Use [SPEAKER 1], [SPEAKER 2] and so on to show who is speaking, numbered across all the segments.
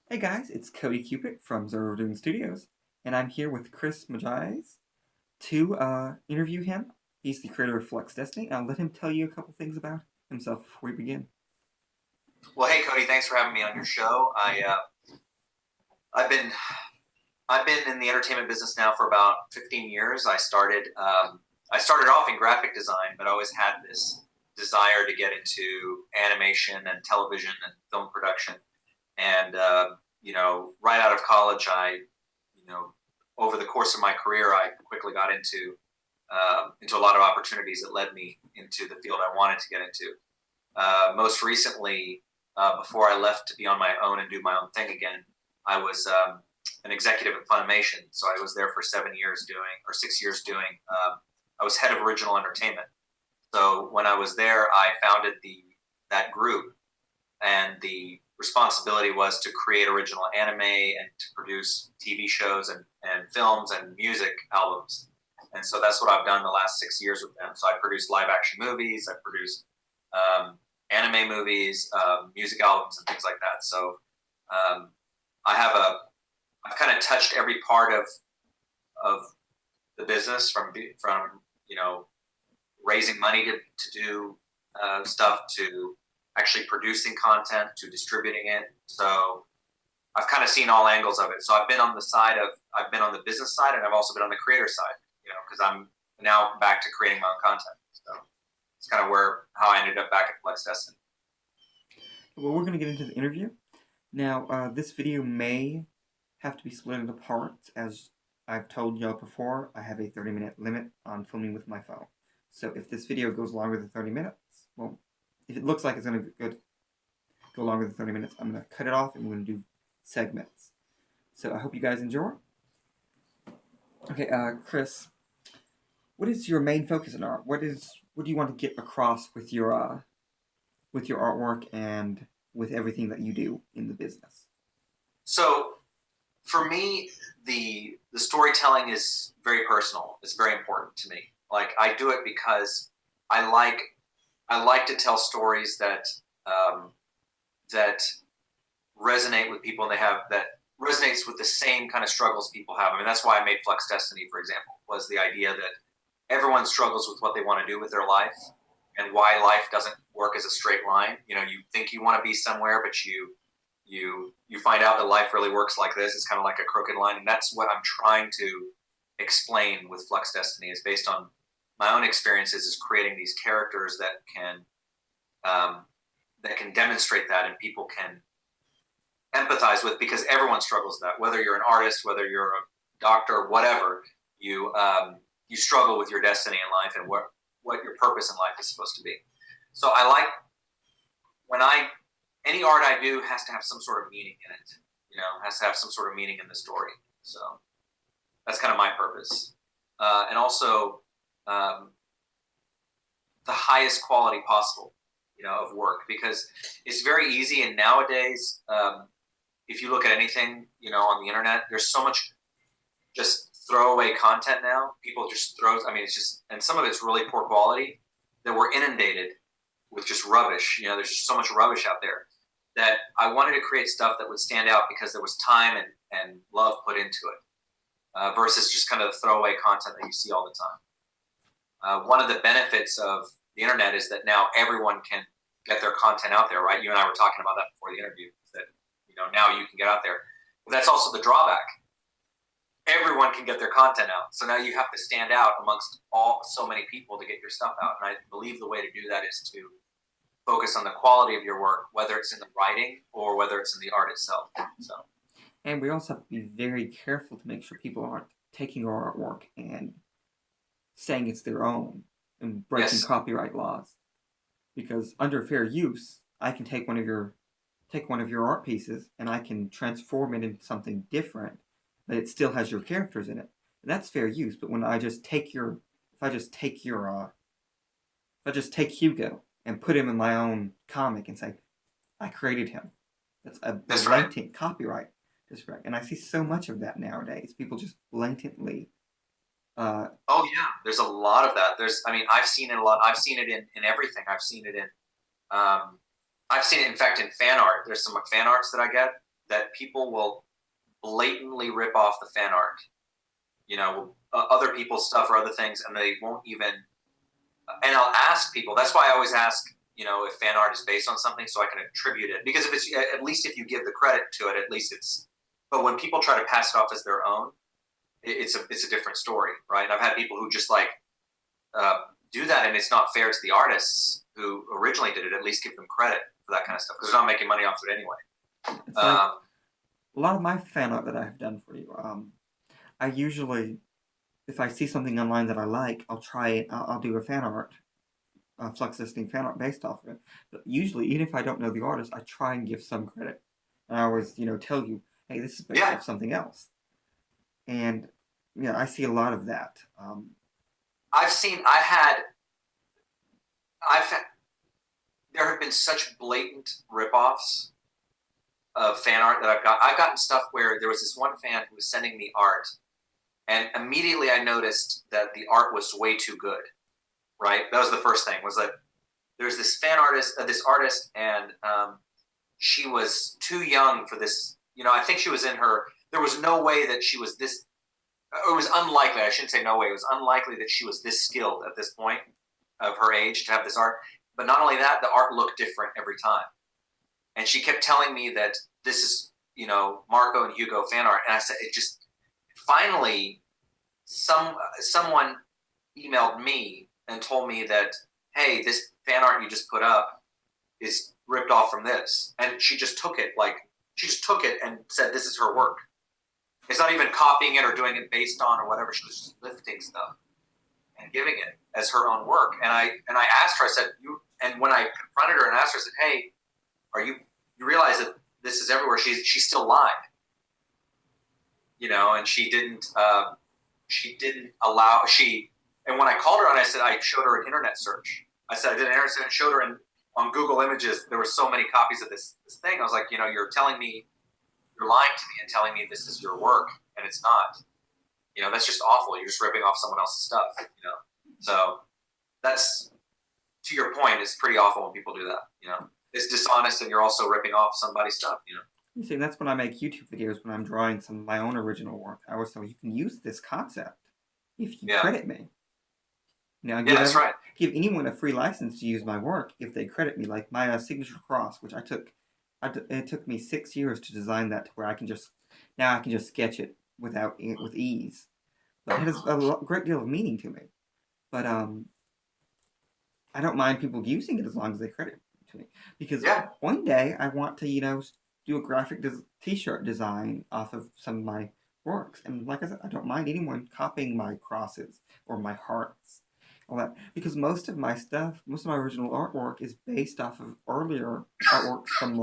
[SPEAKER 1] Hey guys, it's Cody Cupid from Zero Doom Studios, and I'm here with Chris Moujaes to interview him. He's the creator of Flux Destiny. I'll let him tell you a couple things about himself before we begin.
[SPEAKER 2] Well, hey Cody, thanks for having me on your show. I've been in the entertainment business now for about 15 years. I started off in graphic design, but I always had this desire to get into animation and television and film production. And right out of college, over the course of my career, I quickly got into a lot of opportunities that led me into the field I wanted to get into. Most recently, before I left to be on my own and do my own thing again, I was an executive at Funimation. So I was there for 6 years doing. I was head of original entertainment. So when I was there, I founded that group, and the responsibility was to create original anime and to produce TV shows and films and music albums. And so that's what I've done the last 6 years with them. So I produced live action movies, I produced anime movies, music albums, and things like that. So um, I've kind of touched every part of the business from raising money to do stuff to actually producing content to distributing it. So I've kind of seen all angles of it. So I've been on the business side, and I've also been on the creator side, because I'm now back to creating my own content. So it's kind of how I ended up back at Flux Destiny.
[SPEAKER 1] Well, we're going to get into the interview. Now, this video may have to be split into parts. As I've told y'all before, I have a 30-minute limit on filming with my phone. So if this video goes longer than 30 minutes, well, if it looks like it's going to go longer than 30 minutes, I'm going to cut it off and we're going to do segments. So I hope you guys enjoy. Okay, Chris, what is your main focus in art? What do you want to get across with your artwork and with everything that you do in the business?
[SPEAKER 2] So for me, the storytelling is very personal. It's very important to me. Like, I do it because I like to tell stories that that resonate with people, and that resonates with the same kind of struggles people have. I mean, that's why I made Flux Destiny, for example, was the idea that everyone struggles with what they want to do with their life, and why life doesn't work as a straight line. You think you want to be somewhere, but you find out that life really works like this. It's kind of like a crooked line, and that's what I'm trying to explain with Flux Destiny. Is based on my own experiences, is creating these characters that can demonstrate that, and people can empathize with, because everyone struggles with that. Whether you're an artist, whether you're a doctor, whatever, you struggle with your destiny in life and what your purpose in life is supposed to be. So I like any art I do has to have some sort of meaning in it. Has to have some sort of meaning in the story. So that's kind of my purpose, and also the highest quality possible, of work, because it's very easy. And nowadays, if you look at anything, on the internet, there's so much just throwaway content now. People just it's just, and some of it's really poor quality, that we're inundated with just rubbish. There's just so much rubbish out there that I wanted to create stuff that would stand out because there was time and love put into it, versus just kind of the throwaway content that you see all the time. One of the benefits of the internet is that now everyone can get their content out there, right? You and I were talking about that before the interview, that, now you can get out there. But that's also the drawback. Everyone can get their content out. So now you have to stand out amongst so many people to get your stuff out. And I believe the way to do that is to focus on the quality of your work, whether it's in the writing or whether it's in the art itself. So,
[SPEAKER 1] and we also have to be very careful to make sure people aren't taking our artwork and saying it's their own and breaking copyright laws. Because under fair use, I can take one of your art pieces and I can transform it into something different, but it still has your characters in it. And that's fair use. But when I just take Hugo and put him in my own comic and say, I created him, that's a blatant copyright disrespect. And I see so much of that nowadays. People just blatantly.
[SPEAKER 2] Oh yeah, there's a lot of that. I've seen it a lot. I've seen it in everything. I've seen it in, in fact, in fan art. There's some fan arts that I get that people will blatantly rip off the fan art, other people's stuff or other things, and they won't even. And I'll ask people. That's why I always ask, if fan art is based on something, so I can attribute it. Because if it's at least if you give the credit to it, at least it's. But when people try to pass it off as their own, it's a different story, right? And I've had people who just do that, and it's not fair to the artists who originally did it. At least give them credit for that kind of stuff because they're not making money off it anyway.
[SPEAKER 1] It's like a lot of my fan art that I have done for you. I usually, if I see something online that I like, I'll try it. I'll do a fan art, Flux Destiny fan art based off of it. But usually, even if I don't know the artist, I try and give some credit. And I always, tell you, hey, this is based off something else. And I see a lot of that.
[SPEAKER 2] There have been such blatant ripoffs of fan art that I've gotten stuff where there was this one fan who was sending me art, and immediately I noticed that the art was way too good. Right, that was the first thing. Was that there's this this artist, and she was too young for this. I think she was in her. There was no way that she was this. It was unlikely. I shouldn't say no way. It was unlikely that she was this skilled at this point of her age to have this art. But not only that, the art looked different every time. And she kept telling me that this is, Marco and Hugo fan art. And I said, it just, finally, someone emailed me and told me that, hey, this fan art you just put up is ripped off from this. And she just took it, and said, this is her work. It's not even copying it or doing it based on or whatever. She was just lifting stuff and giving it as her own work. And I asked her, I said, and when I confronted her and asked her, I said, hey, you realize that this is everywhere? She still lied, and she didn't allow, and when I called her and I showed her an internet search. I said, I did an internet search and showed her on Google Images, there were so many copies of this thing. I was like, you're telling me, you're lying to me and telling me this is your work, and it's not. That's just awful. You're just ripping off someone else's stuff, So that's, to your point, it's pretty awful when people do that, It's dishonest, and you're also ripping off somebody's stuff,
[SPEAKER 1] You see, that's when I make YouTube videos, when I'm drawing some of my own original work. I always say, you can use this concept if you credit me.
[SPEAKER 2] That's right.
[SPEAKER 1] Give anyone a free license to use my work if they credit me, like my signature cross, which it took me 6 years to design that to where I can just sketch it with ease. But it has a great deal of meaning to me. But I don't mind people using it as long as they credit it to me. Because one day I want to, do a graphic t-shirt design off of some of my works. And like I said, I don't mind anyone copying my crosses or my hearts. All that, because most of my original artwork is based off of earlier artworks from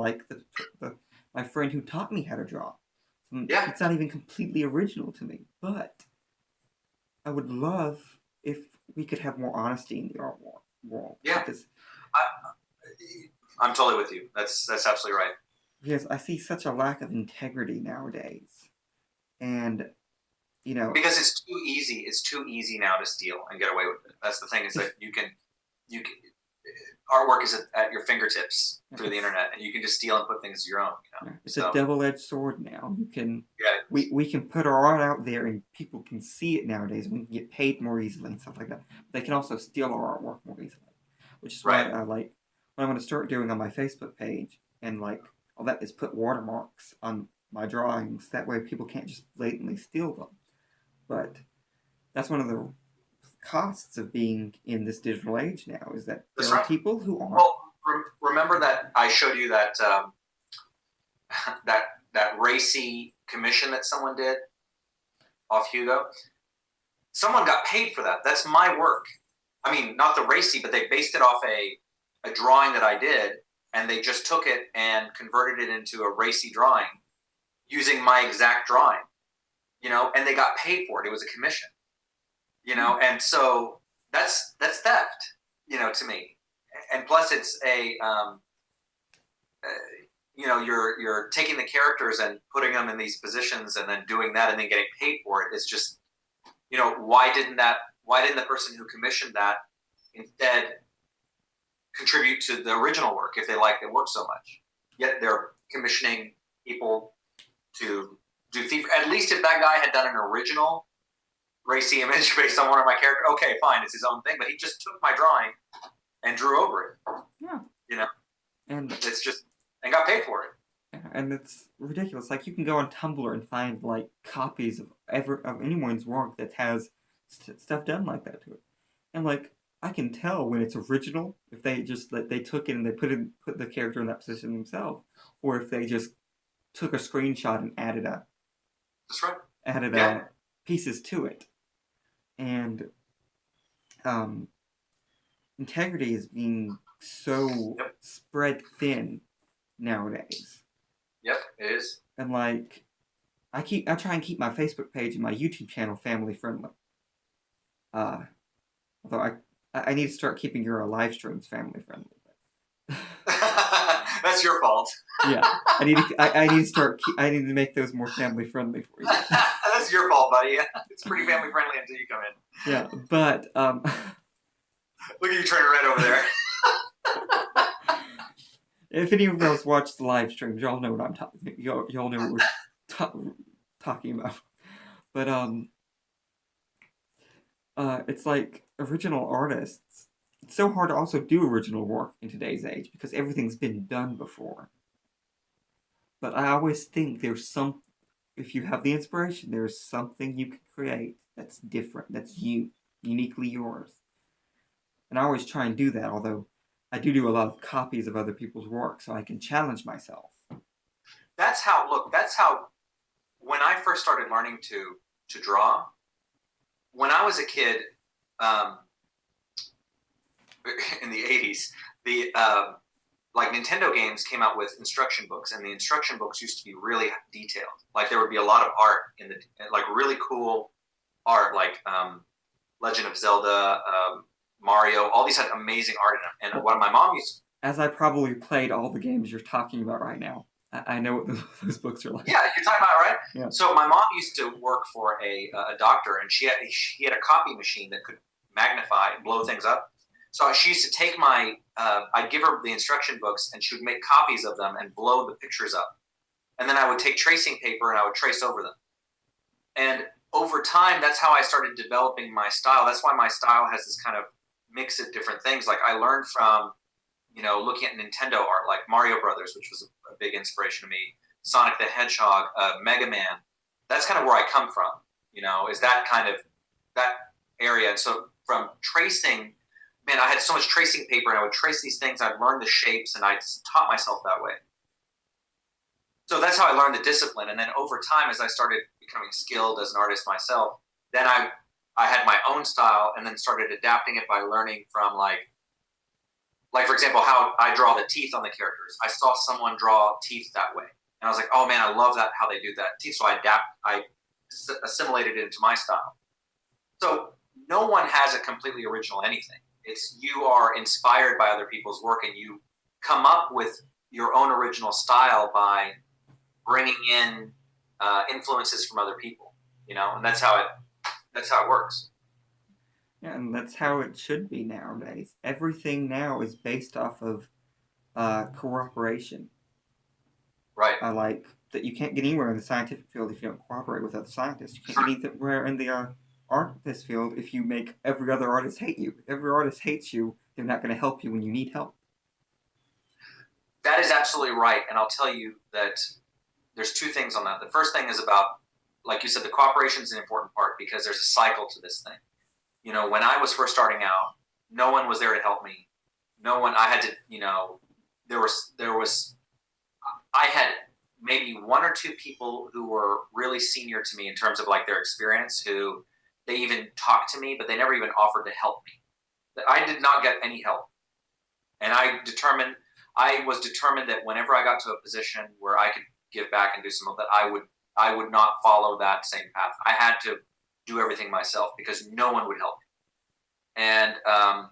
[SPEAKER 1] my friend who taught me how to draw. It's not even completely original to me, but I would love if we could have more honesty in the art world.
[SPEAKER 2] Yeah, because I'm totally with you. That's absolutely right.
[SPEAKER 1] Because I see such a lack of integrity nowadays, and
[SPEAKER 2] because it's too easy. It's too easy now to steal and get away with it. That's the thing, is that you can artwork is at your fingertips through the internet, and you can just steal and put things as your own.
[SPEAKER 1] It's a double-edged sword now. You can we can put our art out there, and people can see it nowadays. We can get paid more easily and stuff like that. They can also steal our artwork more easily, which is why I what I'm going to start doing on my Facebook page, and all that is put watermarks on my drawings. That way, people can't just blatantly steal them. But that's one of the costs of being in this digital age now, is that there are people who are.
[SPEAKER 2] Well, remember that I showed you that that racy commission that someone did off Hugo? Someone got paid for that. That's my work. I mean, not the racy, but they based it off a drawing that I did, and they just took it and converted it into a racy drawing using my exact drawing. And they got paid for it. It was a commission, and so that's theft, to me. And plus it's you're taking the characters and putting them in these positions and then doing that and then getting paid for it. It's just, why didn't the person who commissioned that instead contribute to the original work if they like the work so much? Yet they're commissioning people to do thief. At least if that guy had done an original racy image based on one of my characters, okay, fine, it's his own thing. But he just took my drawing and drew over it.
[SPEAKER 1] Yeah.
[SPEAKER 2] You know,
[SPEAKER 1] and
[SPEAKER 2] it's just and got paid for it.
[SPEAKER 1] And it's ridiculous. Like, you can go on Tumblr and find like copies of anyone's work that has stuff done like that to it, and like I can tell when it's original if they just they took it and they put the character in that position themselves, or if they just took a screenshot and added
[SPEAKER 2] That's right.
[SPEAKER 1] Pieces to it, and integrity is being so spread thin nowadays.
[SPEAKER 2] Yep, it is.
[SPEAKER 1] And like, I try and keep my Facebook page and my YouTube channel family friendly. Although I need to start keeping your live streams family friendly.
[SPEAKER 2] That's your fault.
[SPEAKER 1] Yeah, I need to make those more family friendly for you.
[SPEAKER 2] That's your fault, buddy. It's pretty family friendly until you come in.
[SPEAKER 1] Yeah, but
[SPEAKER 2] look at you turning red over there.
[SPEAKER 1] If any of us watch the live streams, y'all know what I'm talking. Y'all know what we're talking about. But it's like original artists. It's so hard to also do original work in today's age because everything's been done before. But I always think there's if you have the inspiration, there's something you can create that's different, that's uniquely yours. And I always try and do that, although I do a lot of copies of other people's work so I can challenge myself.
[SPEAKER 2] That's how, when I first started learning to draw, when I was a kid, in the 80s, like Nintendo games came out with instruction books, and the instruction books used to be really detailed. Like there would be a lot of art like really cool art, like Legend of Zelda, Mario, all these had amazing art in them. And what my mom used to...
[SPEAKER 1] As I probably played all the games you're talking about right now. I know what those books are like.
[SPEAKER 2] Yeah, you're talking about it, right?
[SPEAKER 1] Yeah.
[SPEAKER 2] So my mom used to work for a doctor, and she had a copy machine that could magnify and blow things up. So she used to take I'd give her the instruction books, and she would make copies of them and blow the pictures up. And then I would take tracing paper and I would trace over them. And over time, that's how I started developing my style. That's why my style has this kind of mix of different things. Like I learned from, looking at Nintendo art, like Mario Brothers, which was a big inspiration to me, Sonic the Hedgehog, Mega Man. That's kind of where I come from, is that kind of, that area. And so from tracing, man, I had so much tracing paper, and I would trace these things. I'd learn the shapes, and I taught myself that way. So that's how I learned the discipline. And then over time, as I started becoming skilled as an artist myself, then I had my own style, and then started adapting it by learning from like for example, how I draw the teeth on the characters. I saw someone draw teeth that way, and I was like, oh man, I love that, how they do that teeth. So I assimilated it into my style. So no one has a completely original anything. It's you are inspired by other people's work, and you come up with your own original style by bringing in influences from other people, and that's how it works.
[SPEAKER 1] Yeah, and that's how it should be nowadays. Everything now is based off of cooperation.
[SPEAKER 2] Right.
[SPEAKER 1] Like that you can't get anywhere in the scientific field if you don't cooperate with other scientists. You can't get anywhere in the artist field if you make every other artist hate you. If every artist hates you, they're not going to help you when you need help.
[SPEAKER 2] That is absolutely right. And I'll tell you that there's two things on that. The first thing is about, like you said, the cooperation is an important part because there's a cycle to this thing. When I was first starting out, no one was there to help me. No one, I had to, I had maybe one or two people who were really senior to me in terms of like their experience, who they even talked to me, but they never even offered to help me. I did not get any help. And I was determined that whenever I got to a position where I could give back and do some of that, I would not follow that same path. I had to do everything myself because no one would help me. And I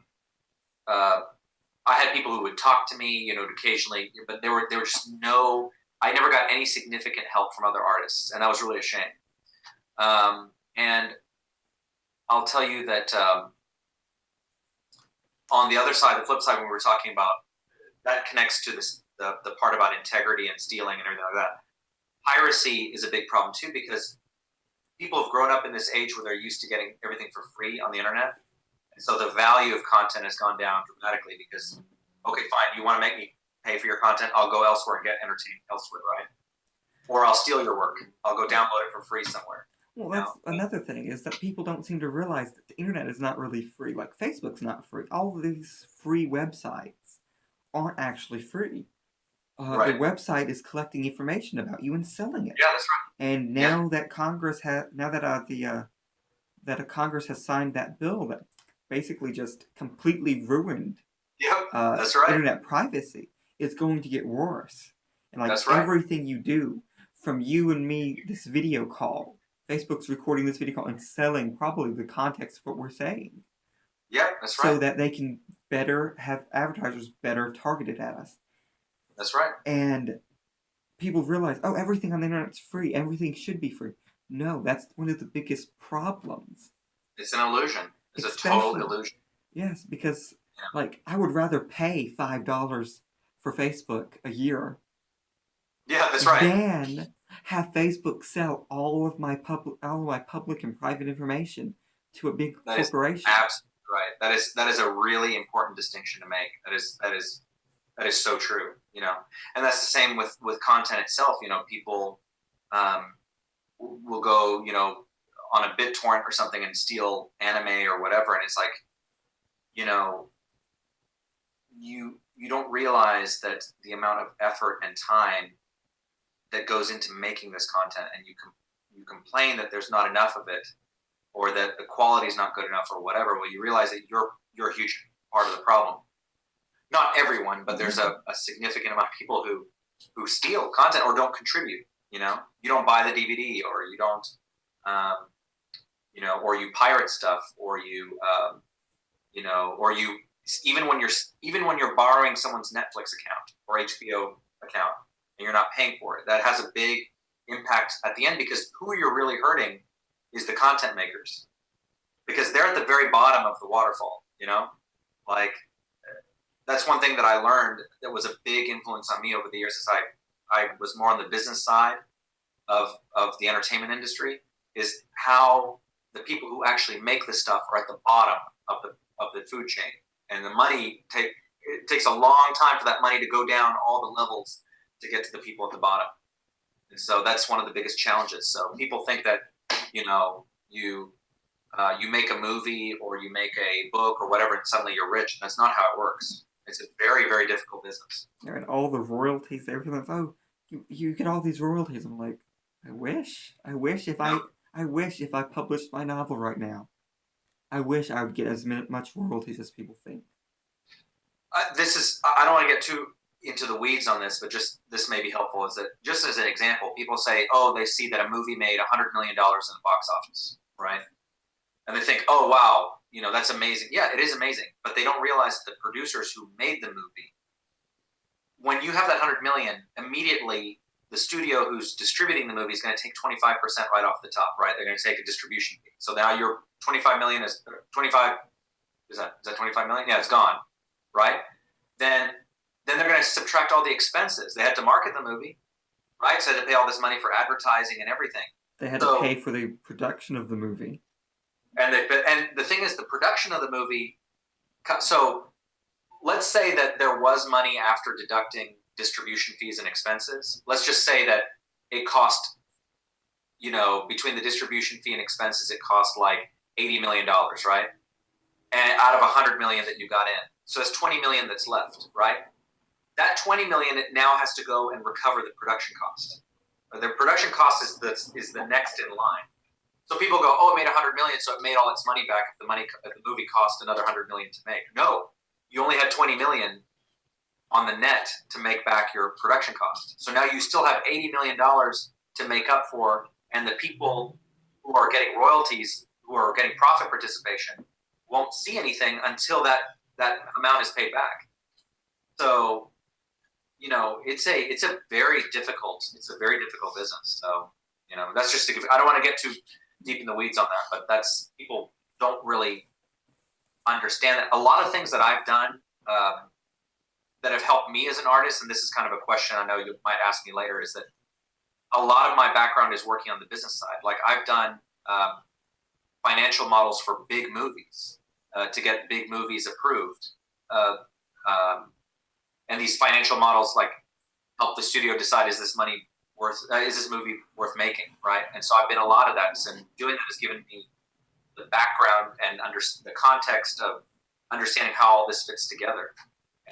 [SPEAKER 2] had people who would talk to me, occasionally, but there were just I never got any significant help from other artists, and that was really a shame. And I'll tell you that on the other side, the flip side, when we were talking about, that connects to the part about integrity and stealing and everything like that. piracy is a big problem too, because people have grown up in this age where they're used to getting everything for free on the internet. And so the value of content has gone down dramatically because, okay, fine, you want to make me pay for your content, I'll go elsewhere and get entertained elsewhere, right? Or I'll steal your work. I'll go download it for free somewhere.
[SPEAKER 1] Well, that's another thing, is that people don't seem to realize that the internet is not really free. Like, Facebook's not free. All of these free websites aren't actually free.
[SPEAKER 2] Right.
[SPEAKER 1] The website is collecting information about you and selling it.
[SPEAKER 2] Yeah, that's right.
[SPEAKER 1] And now that Congress has, Congress has signed that bill that basically just completely ruined
[SPEAKER 2] that's right.
[SPEAKER 1] internet privacy, it's going to get worse. And like
[SPEAKER 2] That's right.
[SPEAKER 1] everything you do, from you and me, this video call, Facebook's recording this video call and selling probably the context of what we're saying.
[SPEAKER 2] Yeah, that's right.
[SPEAKER 1] So that they can better have advertisers better targeted at us.
[SPEAKER 2] That's right.
[SPEAKER 1] And people realize, oh, everything on the internet's free. Everything should be free. No, that's one of the biggest problems.
[SPEAKER 2] It's an illusion. It's a total illusion.
[SPEAKER 1] Yes, because like I would rather pay $5 for Facebook a year.
[SPEAKER 2] Yeah, that's right.
[SPEAKER 1] Than have Facebook sell all of my public and private information to a big corporation.
[SPEAKER 2] Absolutely right. That is a really important distinction to make. That is so true. And that's the same with content itself. People will go on a BitTorrent or something and steal anime or whatever, and it's like you don't realize that the amount of effort and time that goes into making this content, and you complain that there's not enough of it, or that the quality is not good enough, or whatever. Well, you realize that you're a huge part of the problem. Not everyone, but there's a significant amount of people who steal content or don't contribute. You don't buy the DVD, or you don't, or you pirate stuff, or you, or you even when you're borrowing someone's Netflix account or HBO account and you're not paying for it, that has a big impact at the end, because who you're really hurting is the content makers, because they're at the very bottom of the waterfall. Like that's one thing that I learned that was a big influence on me over the years, as I was more on the business side of the entertainment industry, is how the people who actually make the stuff are at the bottom of the food chain, and the money it takes a long time for that money to go down all the levels to get to the people at the bottom. And so that's one of the biggest challenges. So people think that you make a movie or you make a book or whatever, and suddenly you're rich. And that's not how it works. It's a very, very difficult business.
[SPEAKER 1] And all the royalties, everything's, oh, you get all these royalties. I'm like, I wish if I published my novel right now, I wish I would get as much royalties as people think.
[SPEAKER 2] I don't want to get too into the weeds on this, but just this may be helpful. Is that just as an example, people say, oh, they see that a movie made $100 million in the box office, right? And they think, oh, wow, that's amazing. Yeah, it is amazing. But they don't realize that the producers who made the movie, when you have that 100 million, immediately the studio who's distributing the movie is going to take 25% right off the top, right? They're going to take a distribution fee. So now your 25 million is 25. Is that 25 million? Yeah, it's gone, right? Then they're going to subtract all the expenses. They had to market the movie, right? So they had to pay all this money for advertising and everything.
[SPEAKER 1] They had to pay for the production of the movie.
[SPEAKER 2] And the thing is, the production of the movie. So let's say that there was money after deducting distribution fees and expenses. Let's just say that it cost, between the distribution fee and expenses, it cost like $80 million, right? And out of 100 million that you got in. So that's 20 million that's left, right? That 20 million, it now has to go and recover the production cost. The production cost is the next in line. So people go, oh, it made 100 million, so it made all its money back if the movie cost another 100 million to make. No, you only had 20 million on the net to make back your production cost. So now you still have $80 million to make up for, and the people who are getting royalties, who are getting profit participation, won't see anything until that amount is paid back. So, it's a very difficult business. So, that's just I don't want to get too deep in the weeds on that, but people don't really understand that. A lot of things that I've done that have helped me as an artist, and this is kind of a question I know you might ask me later, is that a lot of my background is working on the business side. Like I've done financial models for big movies to get big movies approved. Uh, and these financial models like help the studio decide, is this movie worth making, right? And so I've been a lot of that, and doing that has given me the background and the context of understanding how all this fits together,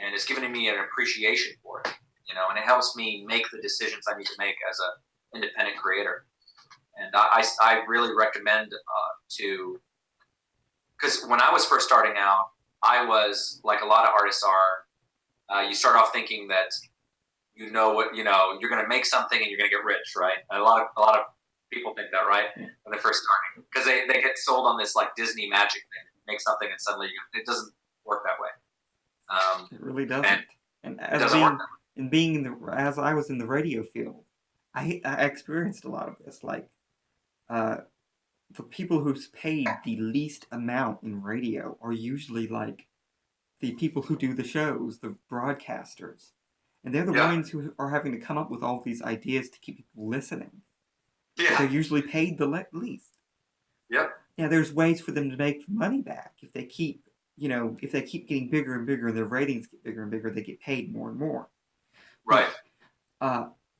[SPEAKER 2] and it's given me an appreciation for it, and it helps me make the decisions I need to make as an independent creator. And I really recommend because when I was first starting out, I was like a lot of artists are. You start off thinking that you're going to make something and you're going to get rich, right? And a lot of people think that, right, when they're first starting, because they get sold on this like Disney magic thing. You make something and suddenly it doesn't work that way.
[SPEAKER 1] It really doesn't. And
[SPEAKER 2] as
[SPEAKER 1] as I was in the radio field, I experienced a lot of this. Like, the people who's paid the least amount in radio are usually like the people who do the shows, the broadcasters. And they're the ones who are having to come up with all these ideas to keep people listening.
[SPEAKER 2] Yeah.
[SPEAKER 1] They're usually paid the least.
[SPEAKER 2] Yep.
[SPEAKER 1] Now, there's ways for them to make money back. If they keep getting bigger and bigger and their ratings get bigger and bigger, they get paid more and more.
[SPEAKER 2] Right.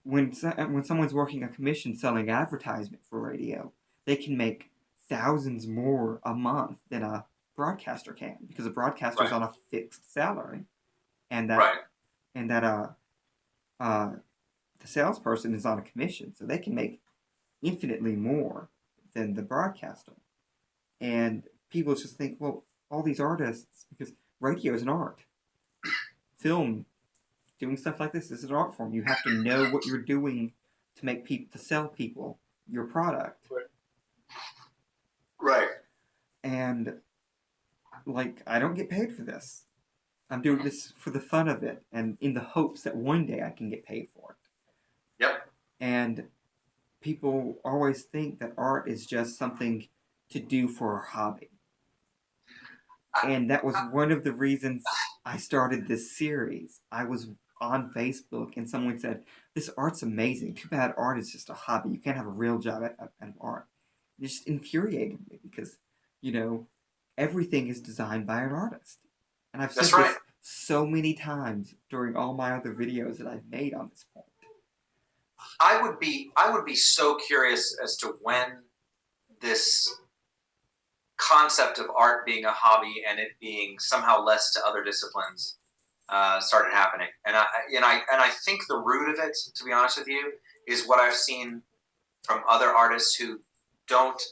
[SPEAKER 1] When someone's working a commission selling advertisement for radio, they can make thousands more a month than a broadcaster can, because a broadcaster's on a fixed salary, and the salesperson is on a commission, so they can make infinitely more than the broadcaster. And people just think, well, all these artists, because radio is an art. Film, doing stuff like this is an art form. You have to know what you're doing to sell people your product.
[SPEAKER 2] Right.
[SPEAKER 1] And like, I don't get paid for this. I'm doing this for the fun of it, and in the hopes that one day I can get paid for it.
[SPEAKER 2] Yep.
[SPEAKER 1] And people always think that art is just something to do for a hobby. And that was one of the reasons I started this series. I was on Facebook and someone said, "This art's amazing. Too bad art is just a hobby. You can't have a real job at art." It just infuriated me because, everything is designed by an artist. And I've said this so many times during all my other videos that I've made on this point.
[SPEAKER 2] I would be so curious as to when this concept of art being a hobby and it being somehow less to other disciplines started happening. And I think the root of it, to be honest with you, is what I've seen from other artists who don't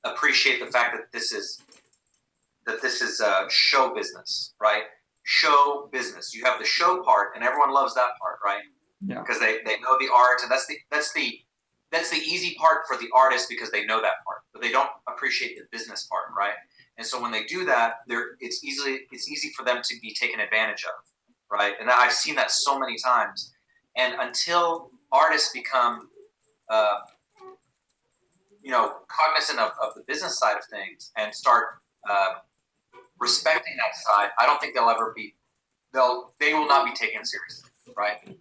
[SPEAKER 2] appreciate the fact that this is show business, right? Show business. You have the show part, and everyone loves that part, right?
[SPEAKER 1] Yeah.
[SPEAKER 2] Because they know the art, and that's the easy part for the artist because they know that part, but they don't appreciate the business part, right? And so when they do that, it's easy for them to be taken advantage of, right? And I've seen that so many times. And until artists become cognizant of the business side of things and start respecting that side, I don't think they will not be taken seriously, right?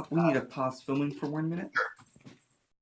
[SPEAKER 1] We need to pause filming for 1 minute.
[SPEAKER 2] Sure.